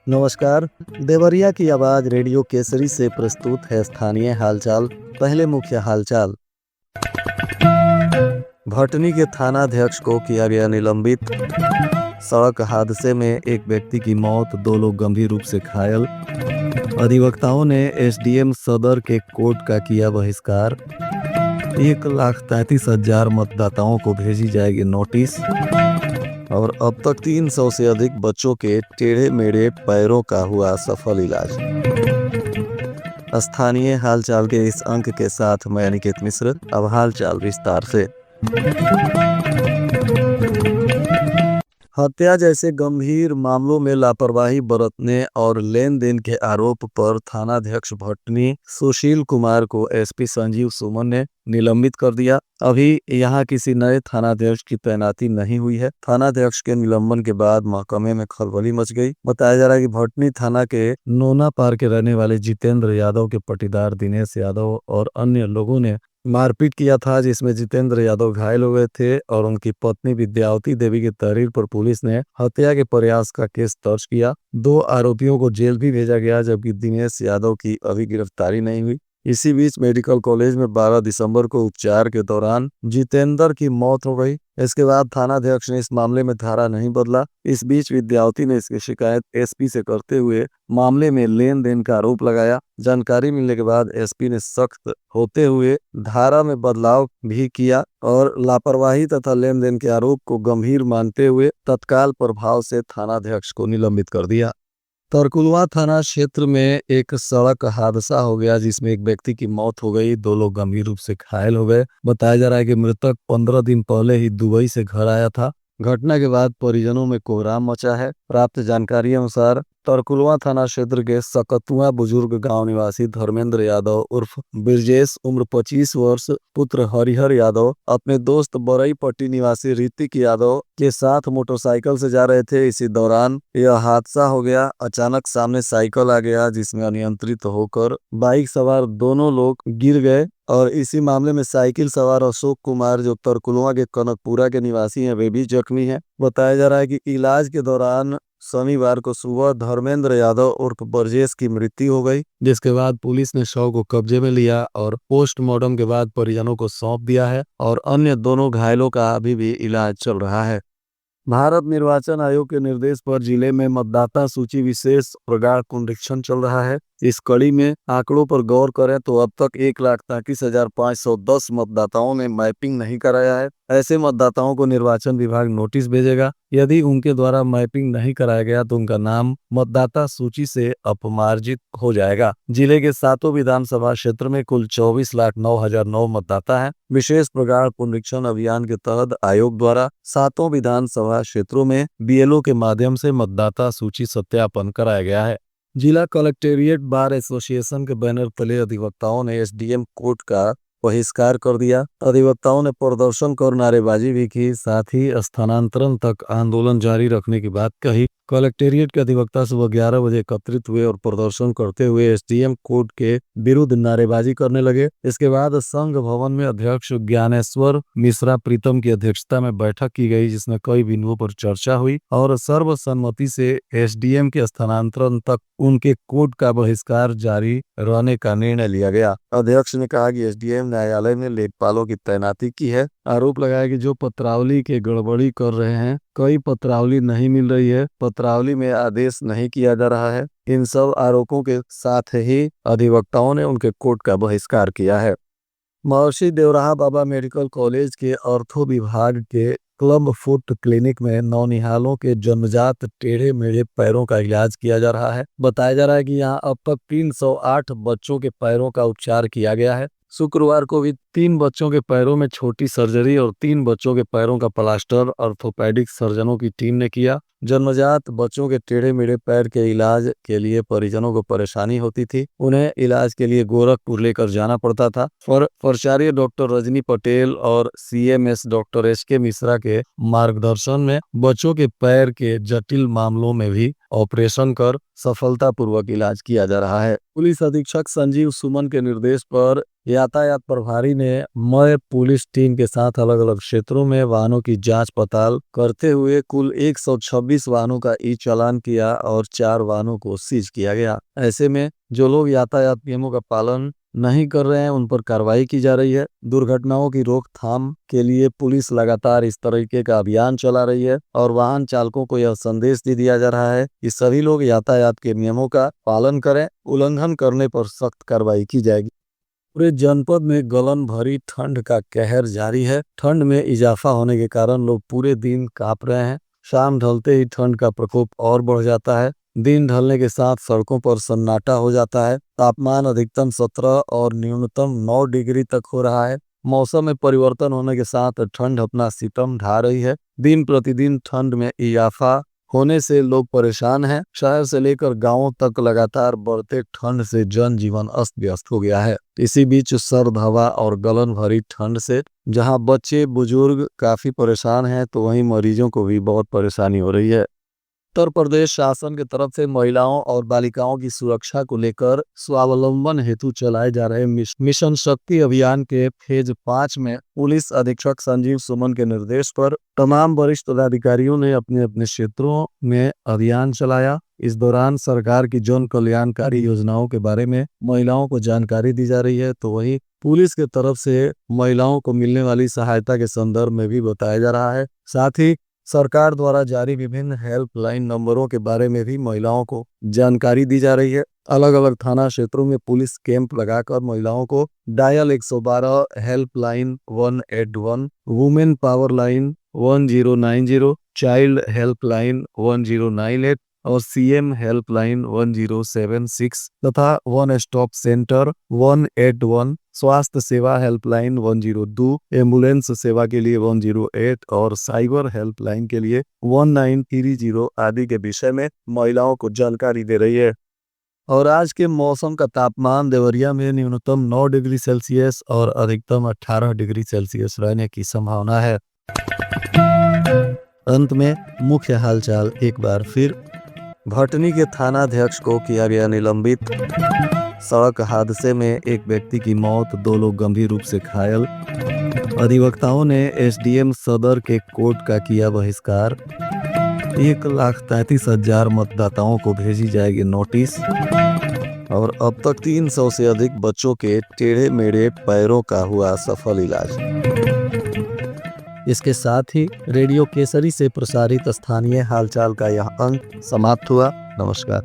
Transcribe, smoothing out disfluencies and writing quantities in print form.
नमस्कार। देवरिया की आवाज रेडियो केसरी से प्रस्तुत है स्थानीय हालचाल। पहले मुख्य हालचाल। भटनी के थानाध्यक्ष को किया गया निलंबित। सड़क हादसे में एक व्यक्ति की मौत, 2 लोग गंभीर रूप से घायल। अधिवक्ताओं ने एसडीएम सदर के कोर्ट का किया बहिष्कार। 1,33,000 मतदाताओं को भेजी जाएगी नोटिस। और अब तक 300 से अधिक बच्चों के टेढ़े मेढ़े पैरों का हुआ सफल इलाज। स्थानीय हालचाल के इस अंक के साथ मैं अनिकेत मिश्र। अब हालचाल विस्तार से। हत्या जैसे गंभीर मामलों में लापरवाही बरतने और लेन देन के आरोप पर थानाध्यक्ष भटनी सुशील कुमार को एसपी संजीव सुमन ने निलंबित कर दिया। अभी यहां किसी नए थानाध्यक्ष की तैनाती नहीं हुई है। थानाध्यक्ष के निलंबन के बाद महकमे में खलबली मच गई। बताया जा रहा है कि भटनी थाना के नोना पार के रहने वाले जितेंद्र यादव के पटीदार दिनेश यादव और अन्य लोगों ने मारपीट किया था, जिसमें जितेंद्र यादव घायल हो गए थे और उनकी पत्नी विद्यावती देवी की तहरीर पर पुलिस ने हत्या के प्रयास का केस दर्ज किया। 2 आरोपियों को जेल भी भेजा गया, जबकि दिनेश यादव की अभी गिरफ्तारी नहीं हुई। इसी बीच मेडिकल कॉलेज में 12 दिसंबर को उपचार के दौरान जितेंद्र की मौत हो गई। इसके बाद थानाध्यक्ष ने इस मामले में धारा नहीं बदला। इस बीच विद्यावती ने इसकी शिकायत एसपी से करते हुए मामले में लेन देन का आरोप लगाया। जानकारी मिलने के बाद एसपी ने सख्त होते हुए धारा में बदलाव भी किया और लापरवाही तथा लेन देन के आरोप को गंभीर मानते हुए तत्काल प्रभाव से थानाध्यक्ष को निलंबित कर दिया। तरकुलवा थाना क्षेत्र में एक सड़क हादसा हो गया, जिसमें एक व्यक्ति की मौत हो गई, 2 लोग गंभीर रूप से घायल हो गए। बताया जा रहा है कि मृतक 15 दिन पहले ही दुबई से घर आया था। घटना के बाद परिजनों में कोहराम मचा है। प्राप्त जानकारी अनुसार तरकुलवा थाना क्षेत्र के सकतुआ बुजुर्ग गांव निवासी धर्मेंद्र यादव उर्फ ब्रजेश उम्र 25 वर्ष पुत्र हरिहर यादव अपने दोस्त बरई पट्टी निवासी ऋतिक यादव के साथ मोटरसाइकिल से जा रहे थे। इसी दौरान यह हादसा हो गया। अचानक सामने साइकिल आ गया, जिसमें अनियंत्रित होकर बाइक सवार दोनों लोग गिर गए और इसी मामले में साइकिल सवार अशोक कुमार, जो तरकुलवा के कनकपुरा के निवासी हैं, वे भी जख्मी हैं। बताया जा रहा है कि इलाज के दौरान शनिवार को सुबह धर्मेंद्र यादव उर्फ ब्रजेश की मृत्यु हो गई, जिसके बाद पुलिस ने शव को कब्जे में लिया और पोस्टमार्टम के बाद परिजनों को सौंप दिया है और अन्य दोनों घायलों का अभी भी इलाज चल रहा है। भारत निर्वाचन आयोग के निर्देश पर जिले में मतदाता सूची विशेष प्रगाढ़ पुनरीक्षण चल रहा है। इस कड़ी में आंकड़ों पर गौर करें तो अब तक 1,33,510 मतदाताओं ने मैपिंग नहीं कराया है। ऐसे मतदाताओं को निर्वाचन विभाग नोटिस भेजेगा। यदि उनके द्वारा मैपिंग नहीं कराया गया तो उनका नाम मतदाता सूची से अपमार्जित हो जाएगा। जिले के 7 विधानसभा क्षेत्र में कुल 24,09,009 मतदाता हैं। विशेष प्रगाढ़ पुनरीक्षण अभियान के तहत आयोग द्वारा 7 विधानसभा क्षेत्रों में बीएलओ के माध्यम से मतदाता सूची सत्यापन कराया गया है। जिला कलेक्टेरिएट बार एसोसिएशन के बैनर तले अधिवक्ताओं ने एसडीएम कोर्ट का बहिष्कार कर दिया। अधिवक्ताओं ने प्रदर्शन कर नारेबाजी भी की, साथ ही स्थानांतरण तक आंदोलन जारी रखने की बात कही। कलेक्टेरिएट के अधिवक्ता सुबह 11 बजे एकत्रित हुए और प्रदर्शन करते हुए एसडीएम कोर्ट के विरुद्ध नारेबाजी करने लगे। इसके बाद संघ भवन में अध्यक्ष ज्ञानेश्वर मिश्रा प्रीतम की अध्यक्षता में बैठक की गई, जिसमें कई बिंदुओं पर चर्चा हुई और सर्वसम्मति से एसडीएम के स्थानांतरण तक उनके कोर्ट का बहिष्कार जारी रहने का निर्णय लिया गया। अध्यक्ष ने कहा कि एसडीएम न्यायालय ने लेखपालों की तैनाती की है। आरोप लगाया कि जो पत्रावली के गड़बड़ी कर रहे हैं, कई पत्रावली नहीं मिल रही है, पत्रावली में आदेश नहीं किया जा रहा है। इन सब आरोपों के साथ ही अधिवक्ताओं ने उनके कोर्ट का बहिष्कार किया है। महर्षि देवराहा बाबा मेडिकल कॉलेज के ऑर्थो विभाग के क्लब फुट क्लिनिक में नौनिहालों के जन्मजात टेढ़े मेढ़े पैरों का इलाज किया जा रहा है। बताया जा रहा है कि यहाँ अब तक 308 बच्चों के पैरों का उपचार किया गया है। शुक्रवार को भी 3 बच्चों के पैरों में छोटी सर्जरी और 3 बच्चों के पैरों का प्लास्टर ऑर्थोपेडिक सर्जनों की टीम ने किया। जन्मजात बच्चों के टेढ़े मेढ़े पैर के इलाज के लिए परिजनों को परेशानी होती थी। उन्हें इलाज के लिए गोरखपुर लेकर जाना पड़ता था। प्राचार्य डॉक्टर रजनी पटेल और सीएमएस डॉक्टर एसके मिश्रा के मार्गदर्शन में बच्चों के पैर के जटिल मामलों में भी ऑपरेशन कर सफलतापूर्वक इलाज किया जा रहा है। पुलिस अधीक्षक संजीव सुमन के निर्देश पर यातायात प्रभारी ने मय पुलिस टीम के साथ अलग अलग क्षेत्रों में वाहनों की जांच पड़ताल करते हुए कुल 126 वाहनों का ई चालान किया और 4 वाहनों को सीज किया गया। ऐसे में जो लोग यातायात नियमों का पालन नहीं कर रहे हैं उन पर कार्रवाई की जा रही है। दुर्घटनाओं की रोकथाम के लिए पुलिस लगातार इस तरीके का अभियान चला रही है और वाहन चालकों को यह संदेश दे दिया जा रहा है कि सभी लोग यातायात के नियमों का पालन करें, उल्लंघन करने पर सख्त कार्रवाई की जाएगी। पूरे जनपद में गलन भरी ठंड का कहर जारी है। ठंड में इजाफा होने के कारण लोग पूरे दिन कांप रहे हैं। शाम ढलते ही ठंड का प्रकोप और बढ़ जाता है। दिन ढलने के साथ सड़कों पर सन्नाटा हो जाता है। तापमान अधिकतम 17 और न्यूनतम 9 डिग्री तक हो रहा है। मौसम में परिवर्तन होने के साथ ठंड अपना सितम ढा रही है। दिन प्रतिदिन ठंड में इजाफा होने से लोग परेशान हैं। शहर से लेकर गांवों तक लगातार बढ़ते ठंड से जनजीवन अस्त व्यस्त हो गया है। इसी बीच सर्द हवा और गलन भरी ठंड से जहां बच्चे बुजुर्ग काफी परेशान हैं, तो वहीं मरीजों को भी बहुत परेशानी हो रही है। उत्तर प्रदेश शासन की तरफ से महिलाओं और बालिकाओं की सुरक्षा को लेकर स्वावलंबन हेतु चलाए जा रहे मिशन शक्ति अभियान के फेज 5 में पुलिस अधीक्षक संजीव सुमन के निर्देश पर तमाम वरिष्ठ अधिकारियों ने अपने अपने क्षेत्रों में अभियान चलाया। इस दौरान सरकार की जन कल्याणकारी योजनाओं के बारे में महिलाओं को जानकारी दी जा रही है, तो वहीं पुलिस के तरफ से महिलाओं को मिलने वाली सहायता के संदर्भ में भी बताया जा रहा है। साथ ही सरकार द्वारा जारी विभिन्न हेल्पलाइन नंबरों के बारे में भी महिलाओं को जानकारी दी जा रही है। अलग अलग थाना क्षेत्रों में पुलिस कैंप लगाकर महिलाओं को dial 112, helpline 181, women power line 1090, child helpline 1098 और सीएम हेल्पलाइन 1076 तथा वन स्टॉप सेंटर 181, स्वास्थ्य सेवा हेल्पलाइन 102, एम्बुलेंस सेवा के लिए 108 और साइबर हेल्पलाइन के लिए 1930 आदि के विषय में महिलाओं को जानकारी दे रही है। और आज के मौसम का तापमान देवरिया में न्यूनतम 9 डिग्री सेल्सियस और अधिकतम 18 डिग्री सेल्सियस रहने की संभावना है। अंत में मुख्य हालचाल एक बार फिर। भटनी के थानाध्यक्ष को किया गया निलंबित। सड़क हादसे में एक व्यक्ति की मौत, 2 लोग गंभीर रूप से घायल। अधिवक्ताओं ने एसडीएम सदर के कोर्ट का किया बहिष्कार। 1,33,000 मतदाताओं को भेजी जाएगी नोटिस। और अब तक 300 से अधिक बच्चों के टेढ़े मेढ़े पैरों का हुआ सफल इलाज। इसके साथ ही रेडियो केसरी से प्रसारित स्थानीय हालचाल का यह अंक समाप्त हुआ। नमस्कार।